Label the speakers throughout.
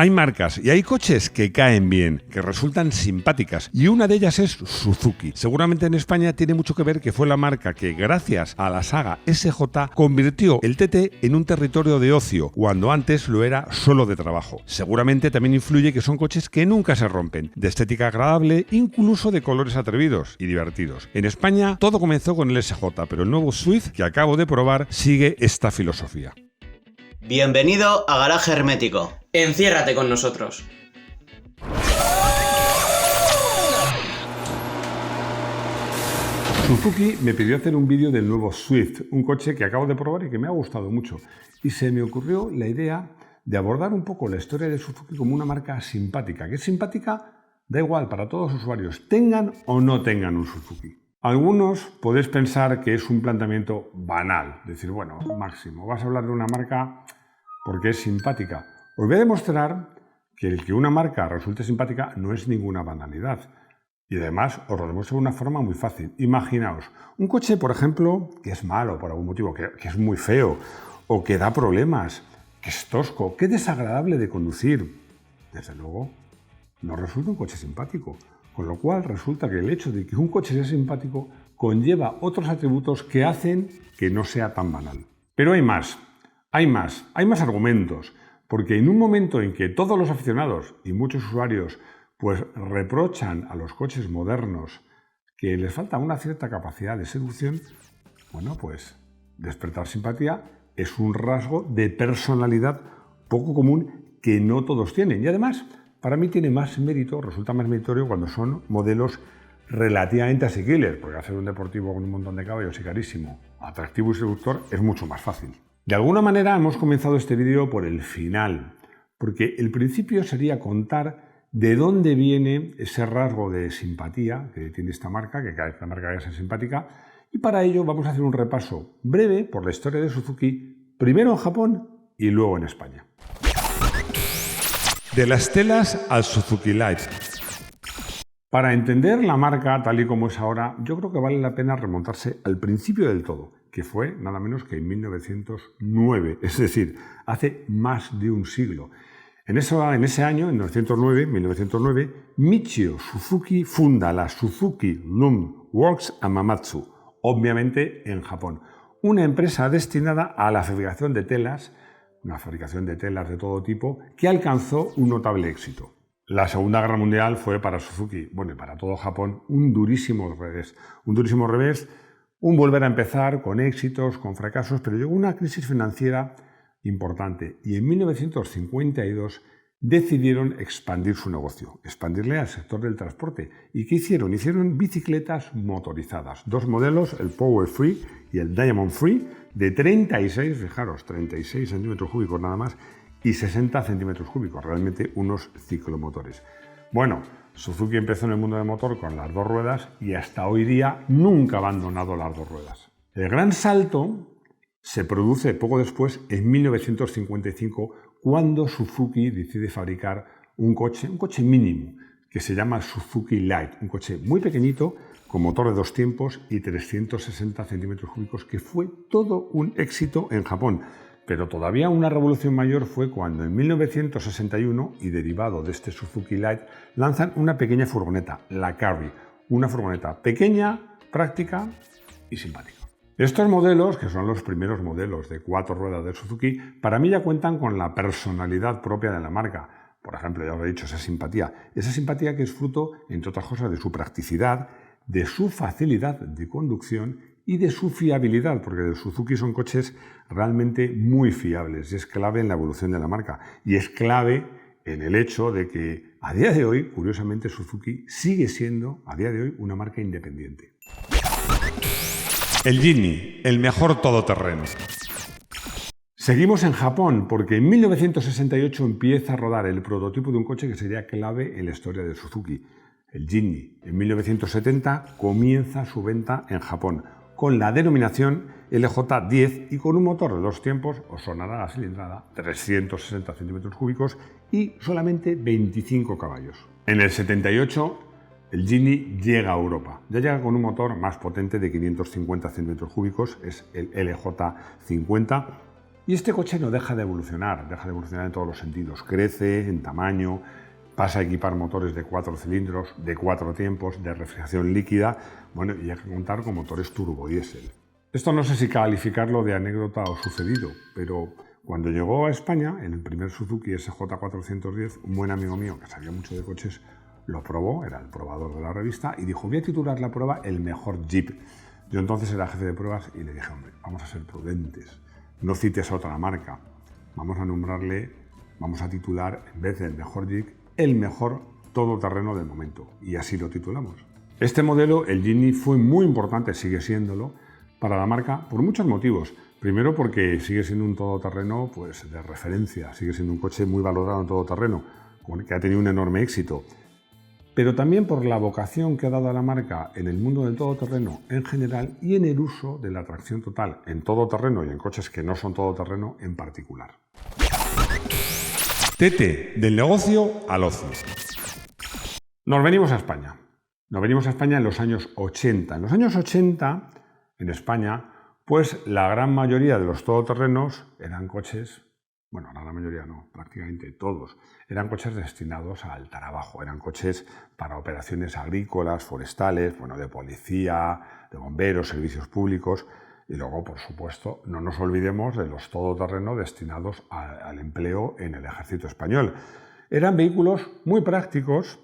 Speaker 1: Hay marcas y hay coches que caen bien, que resultan simpáticas, y una de ellas es Suzuki. Seguramente en España tiene mucho que ver que fue la marca que, gracias a la saga SJ, convirtió el TT en un territorio de ocio, cuando antes lo era solo de trabajo. Seguramente también influye que son coches que nunca se rompen, de estética agradable, incluso de colores atrevidos y divertidos. En España todo comenzó con el SJ, pero el nuevo Swift que acabo de probar sigue esta filosofía.
Speaker 2: Bienvenido a Garaje Hermético.
Speaker 3: Enciérrate con nosotros.
Speaker 1: Suzuki me pidió hacer un vídeo del nuevo Swift, un coche que acabo de probar y que me ha gustado mucho. Y se me ocurrió la idea de abordar un poco la historia de Suzuki como una marca simpática. ¿Qué es simpática? Da igual para todos los usuarios, tengan o no tengan un Suzuki. Algunos podéis pensar que es un planteamiento banal, decir, bueno, Máximo, vas a hablar de una marca porque es simpática. Os voy a demostrar que el que una marca resulte simpática no es ninguna banalidad. Y además os lo demuestro de una forma muy fácil. Imaginaos, un coche, por ejemplo, que es malo por algún motivo, que es muy feo, o que da problemas, que es tosco, que es desagradable de conducir. Desde luego, no resulta un coche simpático. Con lo cual resulta que el hecho de que un coche sea simpático conlleva otros atributos que hacen que no sea tan banal. Pero hay más argumentos, porque en un momento en que todos los aficionados y muchos usuarios pues reprochan a los coches modernos que les falta una cierta capacidad de seducción, bueno, pues despertar simpatía es un rasgo de personalidad poco común que no todos tienen. Y además, para mí tiene más mérito, resulta más meritorio cuando son modelos relativamente asequibles, porque hacer un deportivo con un montón de caballos y carísimo, atractivo y seductor es mucho más fácil. De alguna manera hemos comenzado este vídeo por el final, porque el principio sería contar de dónde viene ese rasgo de simpatía que tiene esta marca, que cada marca debe ser simpática, y para ello vamos a hacer un repaso breve por la historia de Suzuki, primero en Japón y luego en España. De las telas al Suzuki Light. Para entender la marca tal y como es ahora, yo creo que vale la pena remontarse al principio del todo, que fue nada menos que en 1909, es decir, hace más de un siglo. En ese año, en 1909, Michio Suzuki funda la Suzuki Loom Works Hamamatsu, obviamente en Japón, una empresa destinada a la fabricación de telas, una fabricación de telas de todo tipo, que alcanzó un notable éxito. La Segunda Guerra Mundial fue para Suzuki, bueno, y para todo Japón, un durísimo revés, un volver a empezar con éxitos, con fracasos, pero llegó una crisis financiera importante y en 1952 decidieron expandir su negocio, expandirle al sector del transporte. ¿Y qué hicieron? Hicieron bicicletas motorizadas, dos modelos, el Power Free y el Diamond Free, de 36, fijaros, 36 centímetros cúbicos nada más, y 60 centímetros cúbicos, realmente unos ciclomotores. Bueno, Suzuki empezó en el mundo del motor con las dos ruedas y hasta hoy día nunca ha abandonado las dos ruedas. El gran salto se produce poco después, en 1955, cuando Suzuki decide fabricar un coche mínimo, que se llama Suzuki Light, un coche muy pequeñito, con motor de 2 tiempos y 360 centímetros cúbicos, que fue todo un éxito en Japón. Pero todavía una revolución mayor fue cuando en 1961, y derivado de este Suzuki Light, lanzan una pequeña furgoneta, la Carry, una furgoneta pequeña, práctica y simpática. Estos modelos, que son los primeros modelos de 4 ruedas de Suzuki, para mí ya cuentan con la personalidad propia de la marca. Por ejemplo, ya os he dicho, esa simpatía que es fruto, entre otras cosas, de su practicidad, de su facilidad de conducción y de su fiabilidad, porque de Suzuki son coches realmente muy fiables y es clave en la evolución de la marca. Y es clave en el hecho de que a día de hoy, curiosamente, Suzuki sigue siendo, a día de hoy, una marca independiente. El Jimny, el mejor todoterreno. Seguimos en Japón, porque en 1968 empieza a rodar el prototipo de un coche que sería clave en la historia de Suzuki, el Jimny. En 1970 comienza su venta en Japón, con la denominación LJ10 y con un motor de 2 tiempos, os sonará la cilindrada, 360 centímetros cúbicos y solamente 25 caballos. En el 78 el Jimny llega a Europa. Ya llega con un motor más potente de 550 centímetros cúbicos, es el LJ50, Y este coche no deja de evolucionar en todos los sentidos. Crece en tamaño, pasa a equipar motores de 4 cilindros, de 4 tiempos, de refrigeración líquida, bueno, y hay que contar con motores turbodiesel. Esto no sé si calificarlo de anécdota o sucedido, pero cuando llegó a España, en el primer Suzuki SJ410, un buen amigo mío que sabía mucho de coches lo probó, era el probador de la revista, y dijo, voy a titular la prueba el mejor Jeep. Yo entonces era jefe de pruebas y le dije, hombre, vamos a ser prudentes, no cites a otra marca, vamos a titular, en vez del mejor Jeep, el mejor todoterreno del momento, y así lo titulamos. Este modelo, el Jimny, fue muy importante, sigue siéndolo, para la marca por muchos motivos. Primero porque sigue siendo un todoterreno pues, de referencia, sigue siendo un coche muy valorado en todoterreno, que ha tenido un enorme éxito. Pero también por la vocación que ha dado a la marca en el mundo del todoterreno en general y en el uso de la tracción total en todoterreno y en coches que no son todoterreno en particular. Tete, del negocio al ocio. Nos venimos a España. Nos venimos a España en los años 80. En los años 80, en España, pues la gran mayoría de los todoterrenos eran coches, bueno, la gran mayoría no, prácticamente todos, eran coches destinados al trabajo, eran coches para operaciones agrícolas, forestales, bueno, de policía, de bomberos, servicios públicos, y luego, por supuesto, no nos olvidemos de los todoterrenos destinados al empleo en el ejército español. Eran vehículos muy prácticos,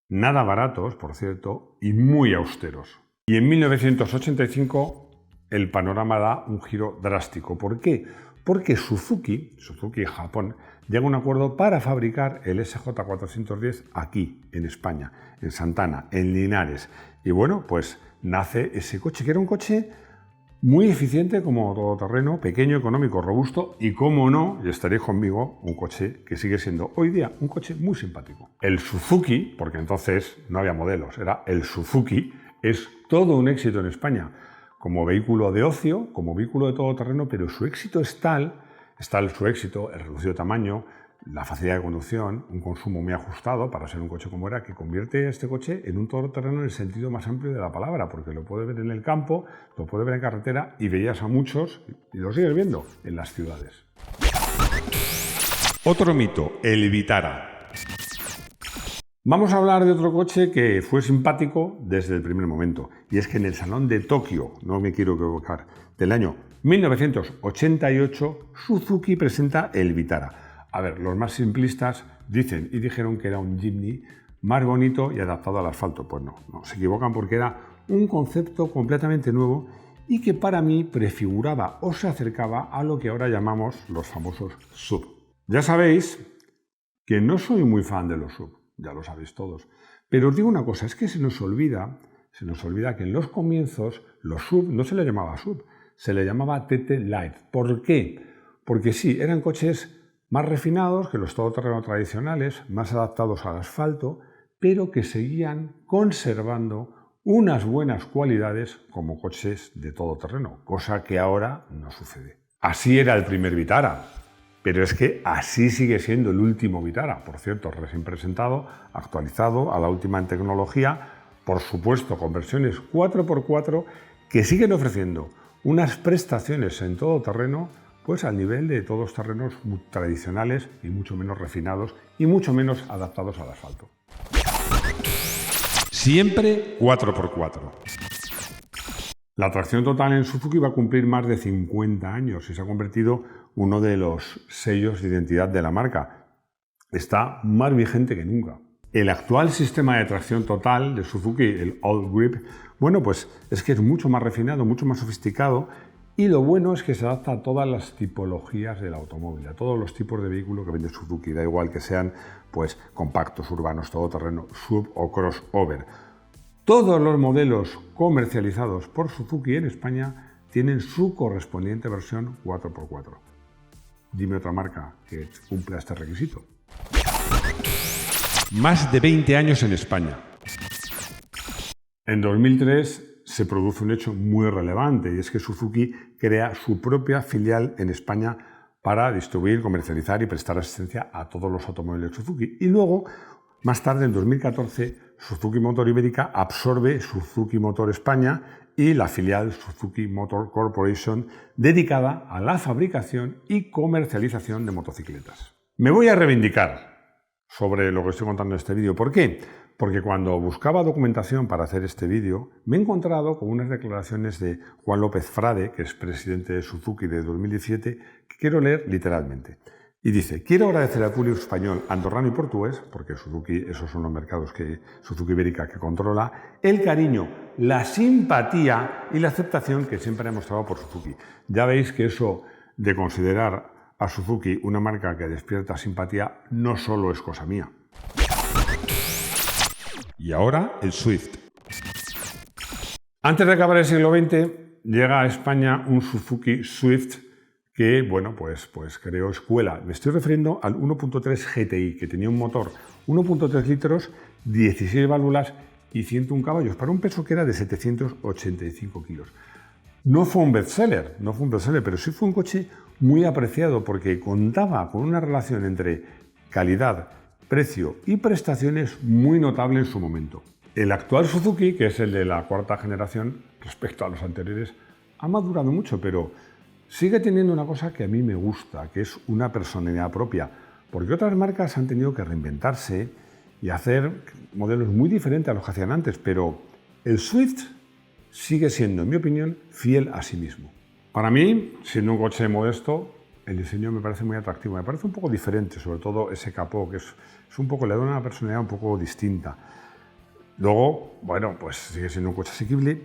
Speaker 1: nada baratos, por cierto, y muy austeros. Y en 1985 el panorama da un giro drástico. ¿Por qué? Porque Suzuki Japón, llega a un acuerdo para fabricar el SJ410 aquí, en España, en Santana, en Linares. Y bueno, pues nace ese coche, que era un coche muy eficiente como todoterreno, pequeño, económico, robusto y, como no, y estaréis conmigo, un coche que sigue siendo hoy día un coche muy simpático. El Suzuki, porque entonces no había modelos, era el Suzuki, es todo un éxito en España, como vehículo de ocio, como vehículo de todoterreno, pero su éxito es tal su éxito, el reducido tamaño, la facilidad de conducción, un consumo muy ajustado para ser un coche como era, que convierte este coche en un todoterreno en el sentido más amplio de la palabra, porque lo puedes ver en el campo, lo puedes ver en carretera y veías a muchos, y lo sigues viendo, en las ciudades. Otro mito, el Vitara. Vamos a hablar de otro coche que fue simpático desde el primer momento, y es que en el Salón de Tokio, no me quiero equivocar, del año 1988, Suzuki presenta el Vitara. A ver, los más simplistas dicen y dijeron que era un Jimny más bonito y adaptado al asfalto. Pues no, se equivocan, porque era un concepto completamente nuevo y que para mí prefiguraba o se acercaba a lo que ahora llamamos los famosos SUV. Ya sabéis que no soy muy fan de los SUV. Ya lo sabéis todos. Pero os digo una cosa, es que se nos olvida que en los comienzos los SUV no se le llamaba SUV, se le llamaba TT Light. ¿Por qué? Porque sí, eran coches más refinados que los todoterreno tradicionales, más adaptados al asfalto, pero que seguían conservando unas buenas cualidades como coches de todoterreno, cosa que ahora no sucede. Así era el primer Vitara. Pero es que así sigue siendo el último Vitara, por cierto, recién presentado, actualizado a la última en tecnología, por supuesto con versiones 4x4 que siguen ofreciendo unas prestaciones en todoterreno pues al nivel de todos los terrenos tradicionales y mucho menos refinados y mucho menos adaptados al asfalto. Siempre 4x4. La tracción total en Suzuki va a cumplir más de 50 años y se ha convertido uno de los sellos de identidad de la marca. Está más vigente que nunca. El actual sistema de tracción total de Suzuki, el All Grip, bueno, pues es que es mucho más refinado, mucho más sofisticado, y lo bueno es que se adapta a todas las tipologías del automóvil, a todos los tipos de vehículos que vende Suzuki, da igual que sean pues compactos, urbanos, todoterreno, sub o crossover. Todos los modelos comercializados por Suzuki en España tienen su correspondiente versión 4x4. Dime otra marca que cumpla este requisito. Más de 20 años en España. En 2003 se produce un hecho muy relevante, y es que Suzuki crea su propia filial en España para distribuir, comercializar y prestar asistencia a todos los automóviles Suzuki. Y luego, más tarde, en 2014, Suzuki Motor Ibérica absorbe Suzuki Motor España y la filial Suzuki Motor Corporation, dedicada a la fabricación y comercialización de motocicletas. Me voy a reivindicar sobre lo que estoy contando en este vídeo. ¿Por qué? Porque cuando buscaba documentación para hacer este vídeo, me he encontrado con unas declaraciones de Juan López Frade, que es presidente de Suzuki de 2017, que quiero leer literalmente. Y dice: quiero agradecer al público español, andorrano y portugués, porque Suzuki, esos son los mercados que Suzuki Ibérica que controla, el cariño, la simpatía y la aceptación que siempre ha mostrado por Suzuki. Ya veis que eso de considerar a Suzuki una marca que despierta simpatía no solo es cosa mía. Y ahora el Swift. Antes de acabar el siglo XX, llega a España un Suzuki Swift que, bueno, pues creó escuela. Me estoy refiriendo al 1.3 GTI, que tenía un motor 1.3 litros, 16 válvulas y 101 caballos, para un peso que era de 785 kilos. No fue un bestseller, pero sí fue un coche muy apreciado porque contaba con una relación entre calidad, precio y prestaciones muy notable en su momento. El actual Suzuki, que es el de la cuarta generación respecto a los anteriores, ha madurado mucho, pero sigue teniendo una cosa que a mí me gusta, que es una personalidad propia, porque otras marcas han tenido que reinventarse y hacer modelos muy diferentes a los que hacían antes, pero el Swift sigue siendo, en mi opinión, fiel a sí mismo. Para mí, siendo un coche modesto, el diseño me parece muy atractivo, me parece un poco diferente, sobre todo ese capó, que es un poco, le da una personalidad un poco distinta. Luego, bueno, pues sigue siendo un coche asequible,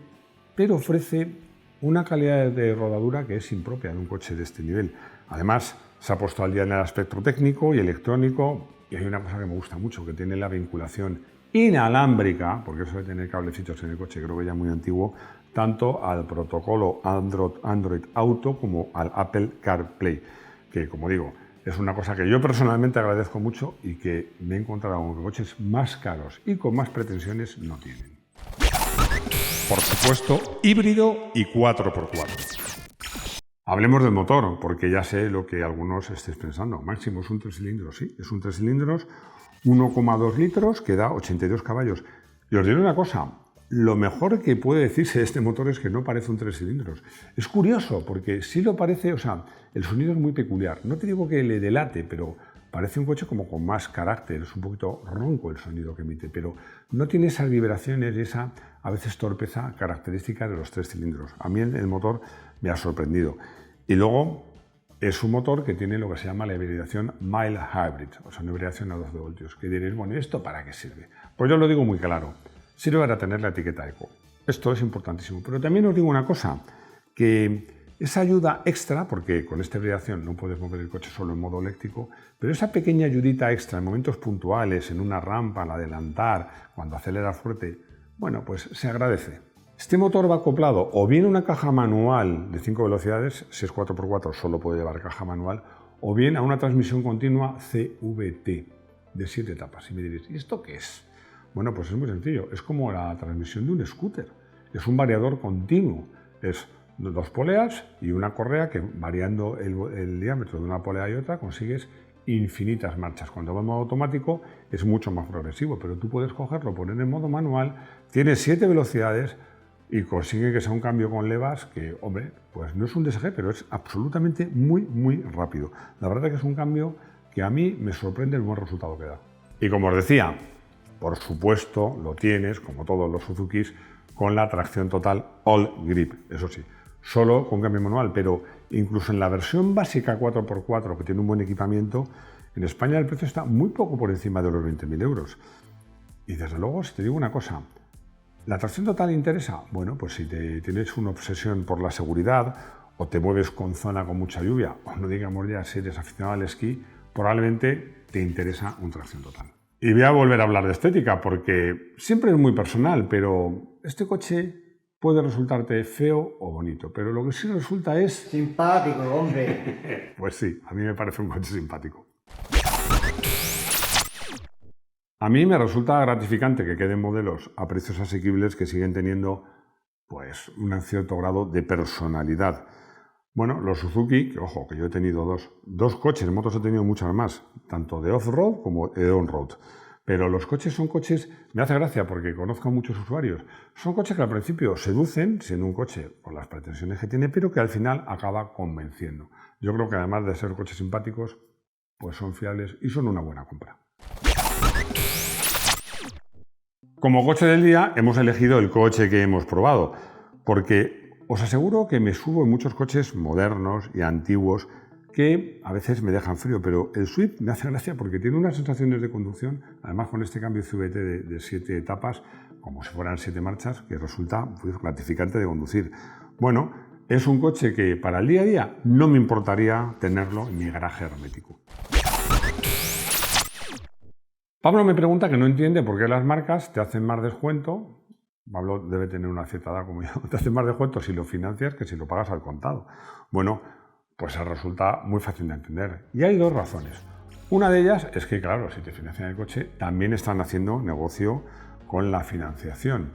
Speaker 1: pero ofrece una calidad de rodadura que es impropia de un coche de este nivel. Además, se ha puesto al día en el aspecto técnico y electrónico, y hay una cosa que me gusta mucho, que tiene la vinculación inalámbrica, porque eso de tener cablecitos en el coche creo que ya es muy antiguo, tanto al protocolo Android Auto como al Apple CarPlay, que, como digo, es una cosa que yo personalmente agradezco mucho y que me he encontrado con coches más caros y con más pretensiones no tienen. Por supuesto, híbrido y 4x4. Hablemos del motor, porque ya sé lo que algunos estéis pensando. Máximo es un 3 cilindros, sí, es un 3 cilindros, 1,2 litros, que da 82 caballos. Y os diré una cosa, lo mejor que puede decirse de este motor es que no parece un 3 cilindros. Es curioso, porque sí lo parece, o sea, el sonido es muy peculiar. No te digo que le delate, pero parece un coche como con más carácter, es un poquito ronco el sonido que emite, pero no tiene esas vibraciones y esa, a veces, torpeza característica de los 3 cilindros. A mí el motor me ha sorprendido. Y luego es un motor que tiene lo que se llama la hibridación mild hybrid, o sea, una hibridación a 12 voltios. Que diréis, bueno, ¿y esto para qué sirve? Pues yo lo digo muy claro, sirve para tener la etiqueta eco. Esto es importantísimo. Pero también os digo una cosa, que esa ayuda extra, porque con esta hibridación no puedes mover el coche solo en modo eléctrico, pero esa pequeña ayudita extra en momentos puntuales, en una rampa, al adelantar, cuando acelera fuerte, bueno, pues se agradece. Este motor va acoplado o bien a una caja manual de 5 velocidades, si es 4x4 solo puede llevar caja manual, o bien a una transmisión continua CVT de 7 etapas. Y me diréis, ¿y esto qué es? Bueno, pues es muy sencillo, es como la transmisión de un scooter, es un variador continuo, es 2 poleas y una correa que, variando el diámetro de una polea y otra, consigues infinitas marchas. Cuando va en modo automático es mucho más progresivo, pero tú puedes cogerlo, poner en modo manual, tiene 7 velocidades y consigue que sea un cambio con levas que, hombre, pues no es un DSG, pero es absolutamente muy rápido. La verdad que es un cambio que a mí me sorprende el buen resultado que da. Y como os decía, por supuesto lo tienes, como todos los Suzukis, con la tracción total All Grip, eso sí, solo con cambio manual, pero incluso en la versión básica 4x4, que tiene un buen equipamiento, en España el precio está muy poco por encima de los 20.000 euros. Y desde luego, si te digo una cosa, ¿la tracción total interesa? Bueno, pues si tienes una obsesión por la seguridad o te mueves con zona con mucha lluvia, o no digamos ya si eres aficionado al esquí, probablemente te interesa un tracción total. Y voy a volver a hablar de estética porque siempre es muy personal, pero este coche puede resultarte feo o bonito, pero lo que sí resulta es...
Speaker 4: simpático, hombre.
Speaker 1: Pues sí, a mí me parece un coche simpático. A mí me resulta gratificante que queden modelos a precios asequibles que siguen teniendo, pues, un cierto grado de personalidad. Bueno, los Suzuki, que ojo, que yo he tenido dos coches, motos he tenido muchas más, tanto de off-road como de on-road. Pero los coches son coches, me hace gracia porque conozco a muchos usuarios, son coches que al principio seducen, siendo un coche con las pretensiones que tiene, pero que al final acaba convenciendo. Yo creo que además de ser coches simpáticos, pues son fiables y son una buena compra. Como coche del día hemos elegido el coche que hemos probado, porque os aseguro que me subo en muchos coches modernos y antiguos que a veces me dejan frío, pero el Swift me hace gracia porque tiene unas sensaciones de conducción, además con este cambio CVT de 7 etapas, como si fueran 7 marchas, que resulta gratificante de conducir. Bueno, es un coche que para el día a día no me importaría tenerlo en mi garaje hermético. Pablo me pregunta que no entiende por qué las marcas te hacen más descuento. Pablo debe tener una cierta edad como yo. Te hacen más descuento si lo financias que si lo pagas al contado. Bueno, pues resulta muy fácil de entender. Y hay dos razones. Una de ellas es que, claro, si te financian el coche, también están haciendo negocio con la financiación.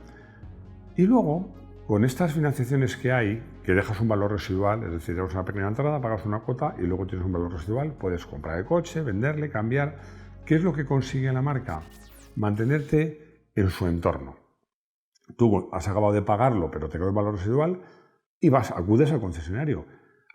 Speaker 1: Y luego, con estas financiaciones que hay, que dejas un valor residual, es decir, das una pequeña entrada, pagas una cuota y luego tienes un valor residual, puedes comprar el coche, venderle, cambiar. ¿Qué es lo que consigue la marca? Mantenerte en su entorno. Tú has acabado de pagarlo, pero te queda el valor residual y acudes al concesionario.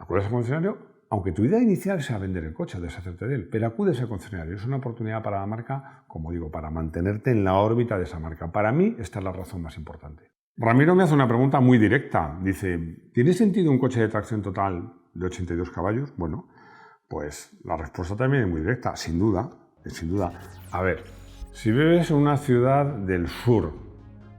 Speaker 1: Acudes al concesionario, aunque tu idea inicial sea vender el coche, deshacerte de él, pero acudes al concesionario. Es una oportunidad para la marca, como digo, para mantenerte en la órbita de esa marca. Para mí, esta es la razón más importante. Ramiro me hace una pregunta muy directa. Dice, ¿tiene sentido un coche de tracción total de 82 caballos? Bueno, pues la respuesta también es muy directa, sin duda. Sin duda. A ver, si vives en una ciudad del sur,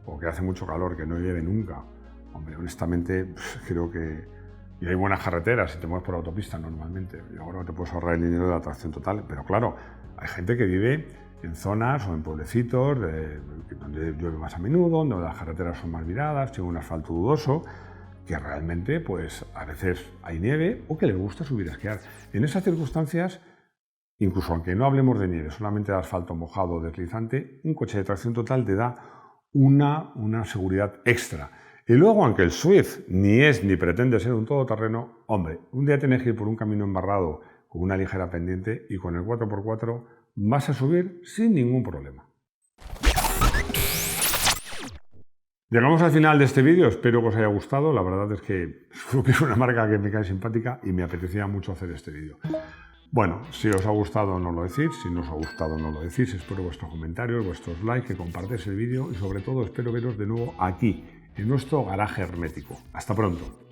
Speaker 1: o que hace mucho calor, que no llueve nunca, hombre, honestamente, creo que... Y hay buenas carreteras y te mueves por autopista normalmente. Y ahora te puedes ahorrar el dinero de la tracción total. Pero claro, hay gente que vive en zonas o en pueblecitos donde llueve más a menudo, donde las carreteras son más viradas, tiene un asfalto dudoso, que realmente, pues, a veces hay nieve o que les gusta subir a esquiar. En esas circunstancias, incluso aunque no hablemos de nieve, solamente de asfalto mojado o deslizante, un coche de tracción total te da una seguridad extra. Y luego, aunque el Swift ni es ni pretende ser un todoterreno, hombre, un día tienes que ir por un camino embarrado con una ligera pendiente y con el 4x4 vas a subir sin ningún problema. Llegamos al final de este vídeo, espero que os haya gustado. La verdad es que es una marca que me cae simpática y me apetecía mucho hacer este vídeo. Bueno, si os ha gustado no lo decís, si no os ha gustado no lo decís. Espero vuestros comentarios, vuestros likes, que compartáis el vídeo y sobre todo espero veros de nuevo aquí, en nuestro garaje hermético. Hasta pronto.